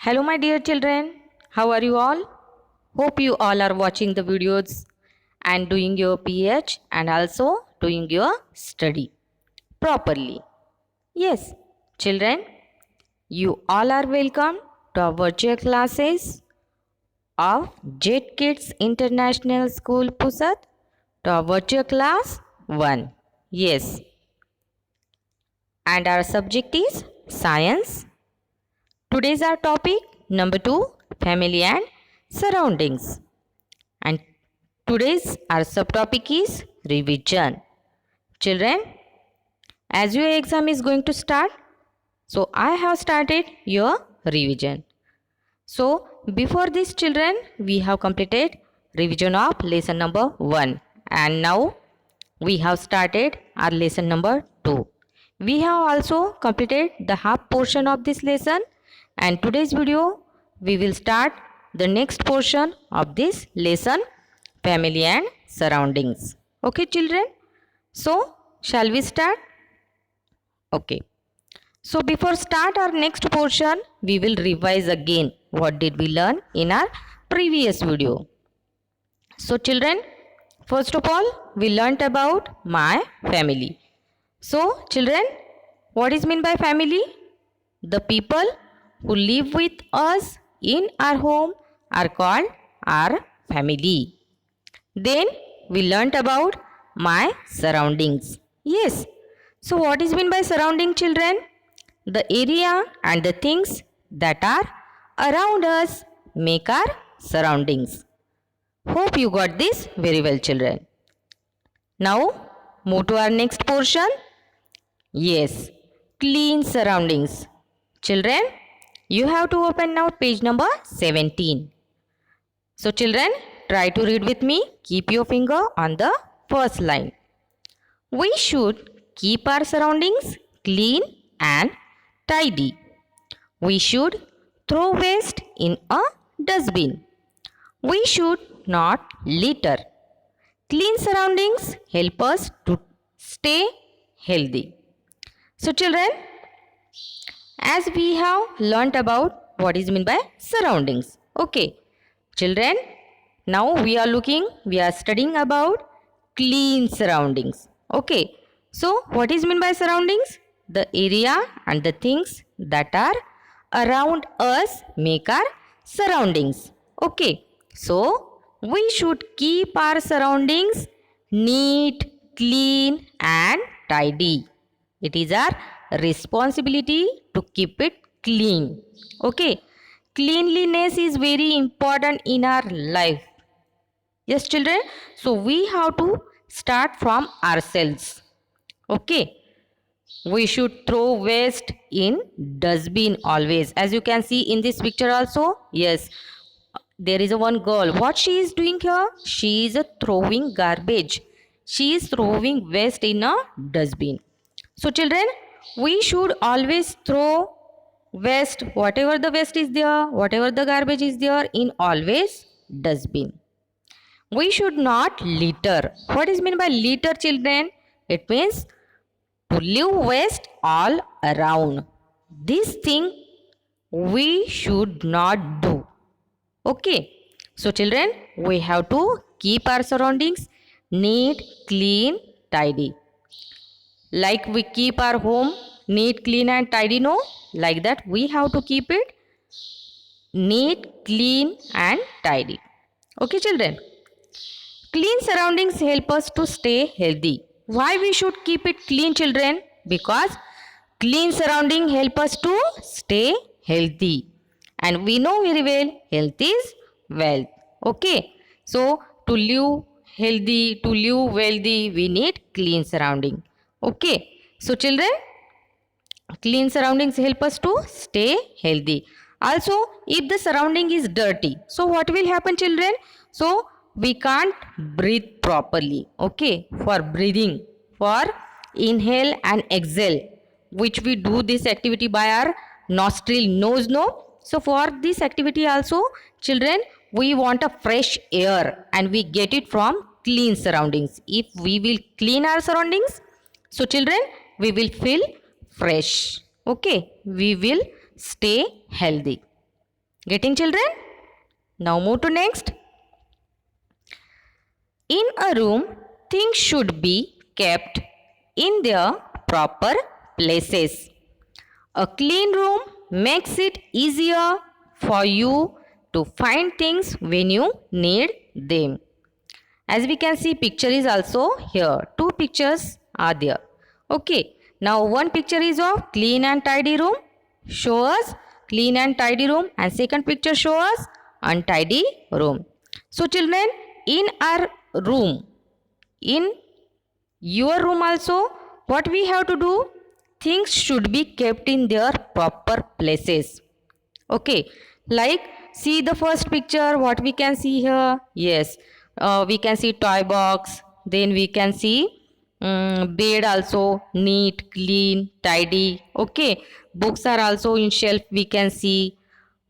Hello, my dear children. How are you all? Hope you all are watching the videos and doing your PH and also doing your study properly. Yes, children, you all are welcome to our virtual classes of Jet Kids International School Pusat to our virtual class 1. Yes, and our subject is science. Today's our topic number 2, family and surroundings. And today's our subtopic is revision. Children, as your exam is going to start, so I have started your revision. So before this, children, we have completed revision of lesson number 1, and now we have started our lesson number 2. We have also completed the half portion of this lesson, and today's video we will start the next portion of this lesson, family and surroundings. Okay, children? So shall we start? Okay. So before start our next portion, we will revise again what did we learn in our previous video. So children, first of all, we learnt about my family. So children, what is meant by family? The people who live with us in our home are called our family. Then we learnt about my surroundings. Yes. So what is meant by surrounding, children? The area and the things that are around us make our surroundings. Hope you got this very well, children. Now move to our next portion. Yes, clean surroundings. Children, you have to open now page number 17. So children, try to read with me. Keep your finger on the first line. We should keep our surroundings clean and tidy. We should throw waste in a dustbin. We should not litter. Clean surroundings help us to stay healthy. So children, as we have learnt about what is meant by surroundings. Okay, children, now we are studying about clean surroundings. Okay, so what is meant by surroundings? The area and the things that are around us make our surroundings. Okay, so we should keep our surroundings neat, clean and tidy. It is our responsibility to keep it clean. Okay, cleanliness is very important in our life. Yes, children, so we have to start from ourselves. Okay, we should throw waste in dustbin always. As you can see in this picture also, yes, there is a one girl. What she is doing here? She is throwing garbage. She is throwing waste in a dustbin. So children, we should always throw waste, whatever the waste is there, whatever the garbage is there, in always dustbin. We should not litter. What is meant by litter, children? It means to leave waste all around. This thing we should not do. Okay. So children, we have to keep our surroundings neat, clean, tidy. Like we keep our home neat, clean and tidy, no? Like that we have to keep it neat, clean and tidy. Okay, children? Clean surroundings help us to stay healthy. Why we should keep it clean, children? Because clean surrounding help us to stay healthy. And we know very well, health is wealth. Okay. So, to live healthy, to live wealthy, we need clean surrounding. Okay. So, children, clean surroundings help us to stay healthy. Also, if the surrounding is dirty, so what will happen, children? So, we can't breathe properly. Okay, for breathing, for inhale and exhale, which we do this activity by our nostril, nose, no. So for this activity also, children, we want a fresh air and we get it from clean surroundings. If we will clean our surroundings, so children, we will feel fresh. Okay, we will stay healthy. Getting, children? Now move to next. In a room, things should be kept in their proper places. A clean room makes it easier for you to find things when you need them. As we can see, picture is also here. Two pictures are there. Okay. Now one picture is of clean and tidy room. Show us clean and tidy room. And second picture show us untidy room. So children, in our room, in your room also, what we have to do? Things should be kept in their proper places. Okay, like see the first picture, what we can see here? Yes, we can see toy box, then we can see bed also, neat, clean, tidy. Okay, books are also in shelf, we can see.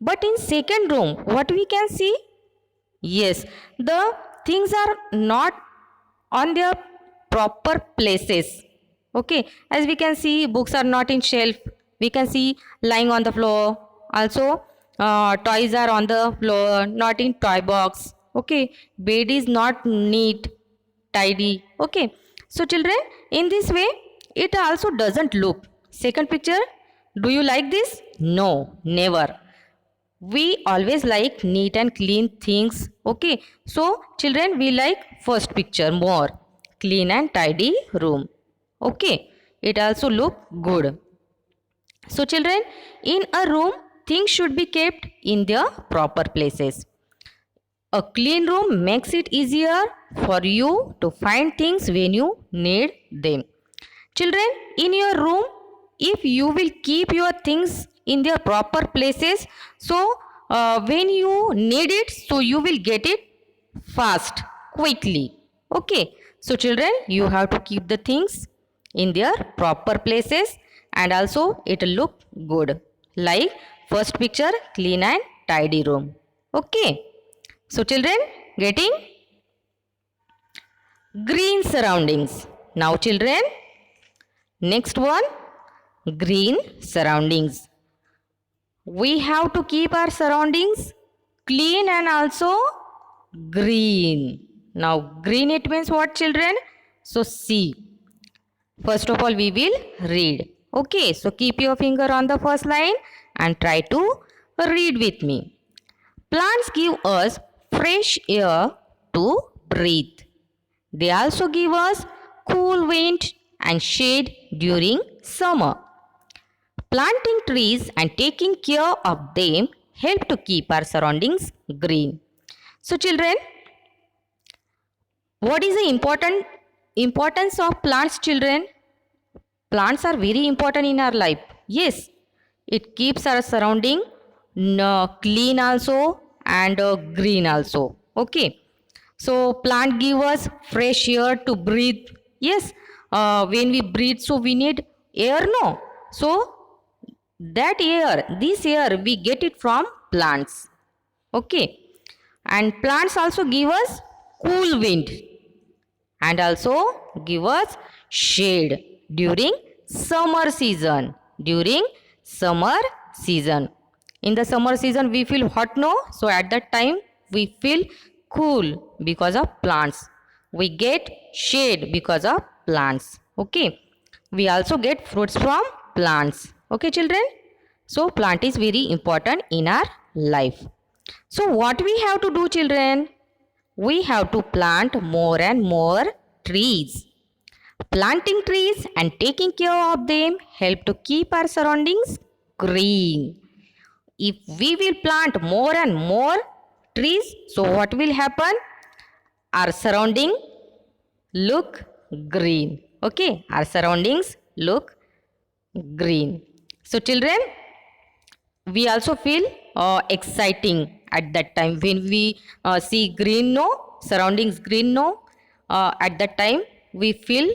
But in second room, what we can see? Yes, the things are not on their proper places. Okay, as we can see, books are not in shelf. We can see lying on the floor. Also, toys are on the floor, not in toy box. Okay, bed is not neat, tidy. Okay, so children, in this way, it also doesn't look. Second picture, do you like this? No, never. We always like neat and clean things. Okay, so children, we like first picture more, clean and tidy room. Okay, it also look good. So children, in a room, things should be kept in their proper places. A clean room makes it easier for you to find things when you need them. Children, in your room, if you will keep your things in their proper places, so when you need it, so you will get it fast, quickly. Okay, so children, you have to keep the things in their proper places and also it will look good. Like first picture, clean and tidy room. Okay, so children, getting green surroundings. Now children, next one, green surroundings. We have to keep our surroundings clean and also green. Now green, it means what, children? So see. First of all, we will read. Okay, so keep your finger on the first line and try to read with me. Plants give us fresh air to breathe. They also give us cool wind and shade during summer. Planting trees and taking care of them help to keep our surroundings green. So children, what is the importance of plants, children? Plants are very important in our life. Yes, it keeps our surrounding clean also and green also. Okay. So plant give us fresh air to breathe. Yes, when we breathe, so we need air, no? So that air, this air, we get it from plants. Okay. And plants also give us cool wind and also give us shade during summer season. During summer season. In the summer season, we feel hot, no? So at that time, we feel cool because of plants. We get shade because of plants. Okay. We also get fruits from plants. Okay, children. So plant is very important in our life. So what we have to do, children? We have to plant more and more trees. Planting trees and taking care of them help to keep our surroundings green. If we will plant more and more trees, so what will happen? Our surrounding look green. Okay, our surroundings look green. So children, we also feel exciting at that time when we see green, no, surroundings green, no. At that time we feel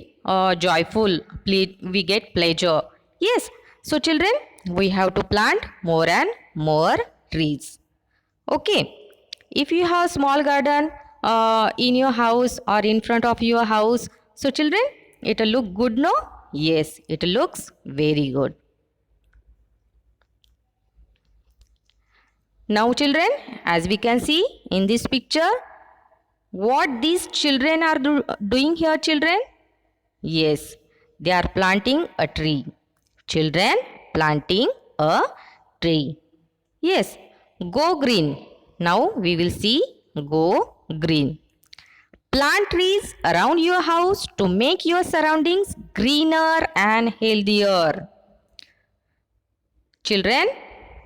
joyful, we get pleasure. Yes, so children, we have to plant more and more trees. Okay, if you have small garden in your house or in front of your house, so children, it will look good, no? Yes, it looks very good. Now children, as we can see in this picture, what these children are doing here children? Yes, they are planting a tree. Children planting a tree. Yes, go green. Now we will see go green. Plant trees around your house to make your surroundings greener and healthier. Children,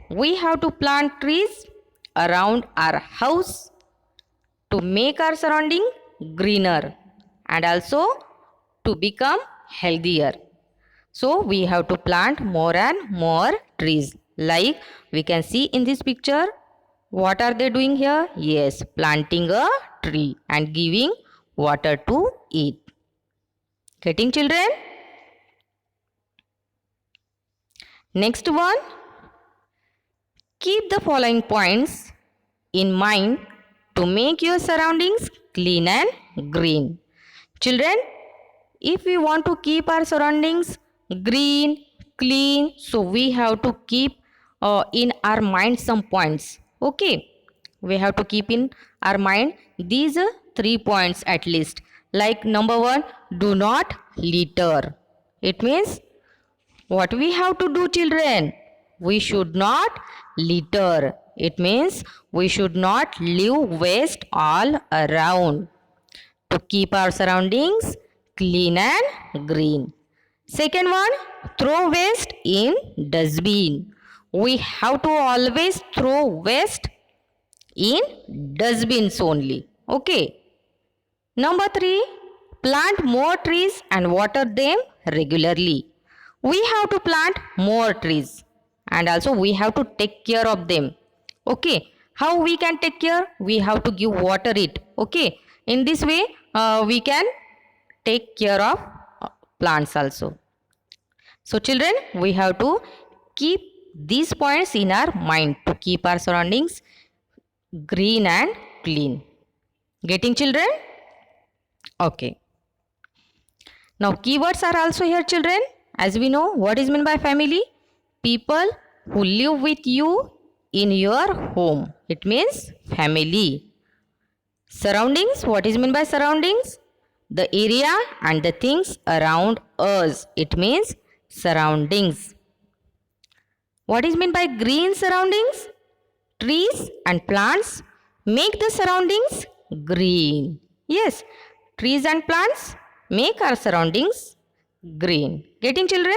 we have to plant trees around our house to make our surrounding greener and also to become healthier. So we have to plant more and more trees. Like we can see in this picture, what are they doing here? Yes, planting a tree and giving water to it. Getting children? Next one, keep the following points in mind to make your surroundings clean and green. Children, if we want to keep our surroundings green, clean, so we have to keep in our mind some points. Okay, we have to keep in our mind these 3 points at least. Like number 1, do not litter. It means what we have to do children? We should not litter. It means we should not leave waste all around to keep our surroundings clean and green. Second one, throw waste in dustbin. We have to always throw waste in dustbins only. Okay. Number 3, plant more trees and water them regularly. We have to plant more trees and also we have to take care of them. Okay. How we can take care? We have to give water it. Okay. In this way, we can take care of plants also. So children, we have to keep these points in our mind to keep our surroundings green and clean. Getting children? Okay. Now keywords are also here children. As we know, what is meant by family? People who live with you in your home. It means family. Surroundings, what is meant by surroundings? The area and the things around us. It means surroundings. What is meant by green surroundings? Trees and plants make the surroundings green. Yes, trees and plants make our surroundings green. Getting children?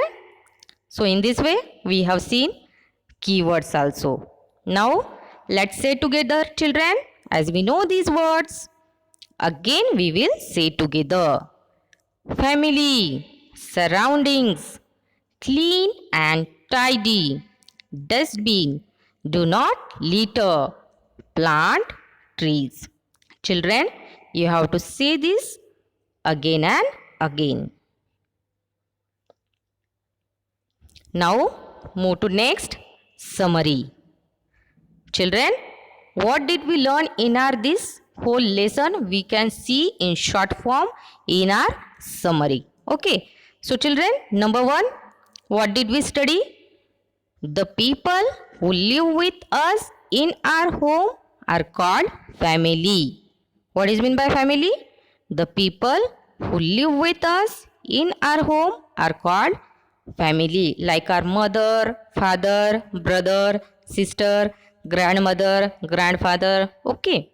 So in this way, we have seen keywords also. Now, let's say together children, as we know these words. Again, we will say together. Family, surroundings, clean and tidy, dustbin, do not litter, plant trees. Children, you have to say this again and again. Now, move to next summary. Children, what did we learn in our this whole lesson? We can see in short form in our summary. Okay. So children, number 1, what did we study? The people who live with us in our home are called family. What is meant by family? The people who live with us in our home are called family. Like our mother, father, brother, sister, grandmother, grandfather. Okay.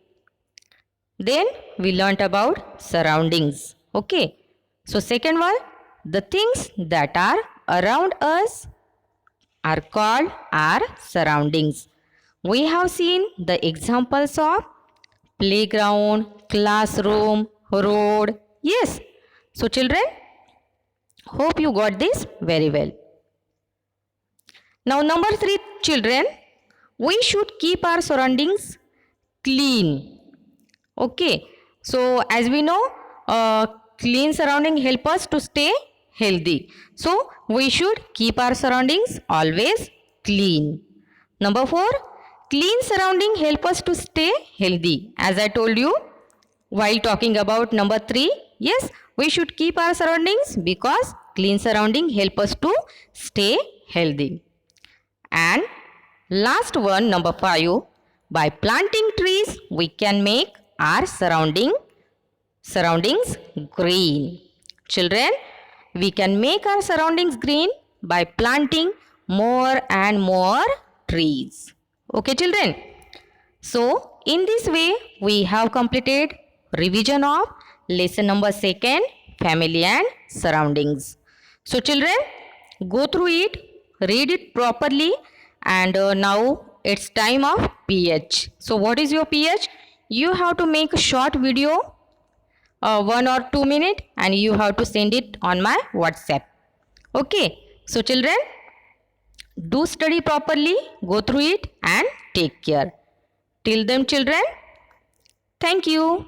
Then we learnt about surroundings. Okay. So second one, the things that are around us are called our surroundings. We have seen the examples of playground, classroom, road. Yes. So children, hope you got this very well. Now number 3 children, we should keep our surroundings clean. Okay. So as we know, clean surrounding help us to stay healthy. So we should keep our surroundings always clean. Number 4, clean surrounding help us to stay healthy. As I told you while talking about number 3, yes, we should keep our surroundings because clean surrounding help us to stay healthy. And last one, number 5, By planting trees, we can make our surroundings green. Children, we can make our surroundings green by planting more and more trees. Okay, children? So, in this way, we have completed revision of lesson number 2, family and surroundings. So, children, go through it, read it properly, and now it's time of PH. So, what is your PH? You have to make a short video, 1 or 2 minutes, and you have to send it on my WhatsApp. Okay. So, children, do study properly, go through it, and take care. Till then, children, thank you.